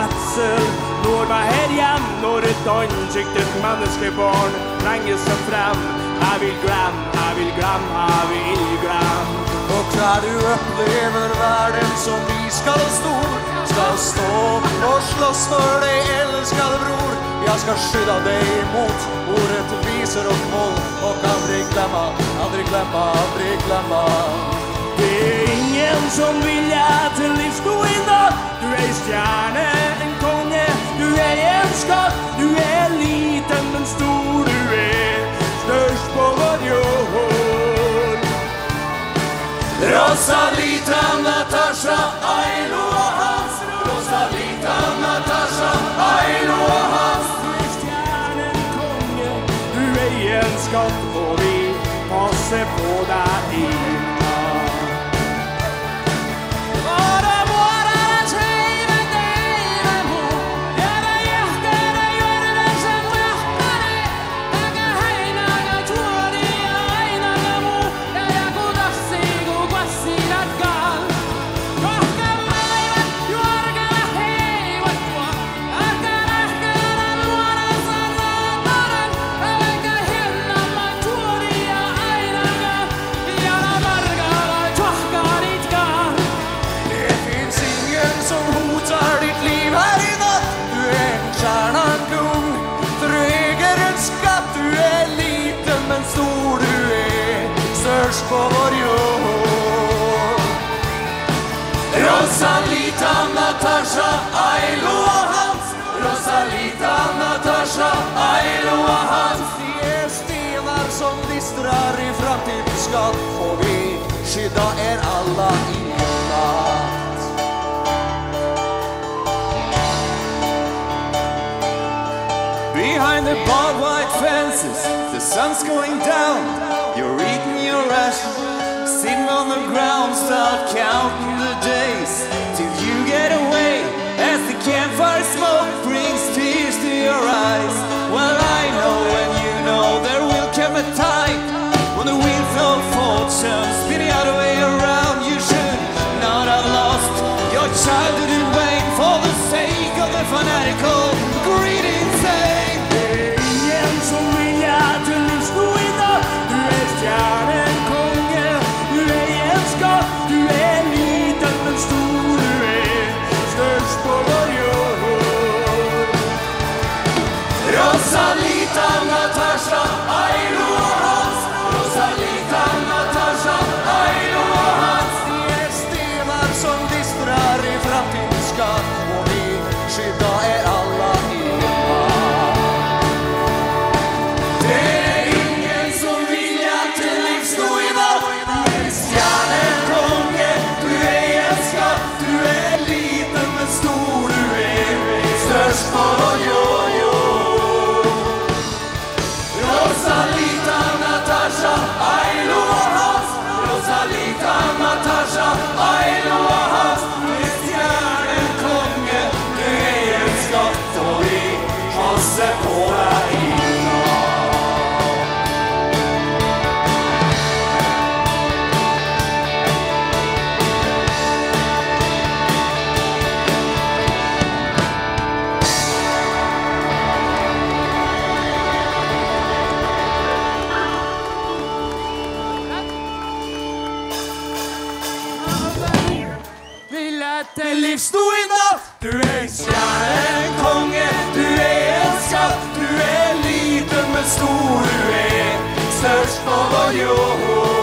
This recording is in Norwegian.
redsel når meg her hjem, når et ansiktet menneskebarn trenger seg frem. Jeg vil glemme, jeg vil glemme, jeg vil glemme. Och när du upplever världen som iskall och stor, ska stå och slåss för dig älskade bror. Jag ska skydda dig mot orättvisor och våld och aldrig glömma, aldrig glömma, aldrig glömma. Det är ingen som vill jag till livs gå i natt. Du är stjärne, en konge, du är en skatt. Du är liten men stor, du är störst på vår jord. Rosalita, Natasha, Ailo och Hans. Rosalita, Natasha, Ailo och Hans. Du är stjärnen, konge, du är en skatt. Och vi passer på deg i på vår jord. Rosalita, Natasha, Ailo och Hans. Rosalita, Natasha, Ailo och Hans. Det är stenar som distrar i framtidens skatt. Och vi skydda er alla i natt. Behind the barbed white fences, the sun's going down. You're eating your ration, sitting on the ground, start counting the days till you get away. As the campfire smoke brings tears to your eyes. Well, I know and you know there will come a time when the wheels of fortune spinning out the way around. You should not have lost your childhood in vain for the sake of the fanatical, greedy insane. Ingen som vill jag till livs gå i natt. Du är stjärnen, konge, du är en skatt. Du är liten men stor, du är störst på vår jord. Rosalita, Natasha, Ailo och Hans. Rosalita, Natasha, Ailo och Hans. Det är stenar som distrar i framtidens skatt. Och vi skydda er alla i natt. Det är ingen som vill jag till livs gå i natt. Du är stjärnen, konge, du är en skatt. Du är liten men stor, du är störst på vår jord. Rosalita, Natasha, Ailo och Hans. Rosalita, Natasha, Ailo och Hans. Du är stjärnen, konge, du är en skatt. Och vi passer på deg i natt. Vill att Till livs stå i natt. Du är stjärnen, konge, du är en skatt. Du är liten men stor, du är störst på vår jord.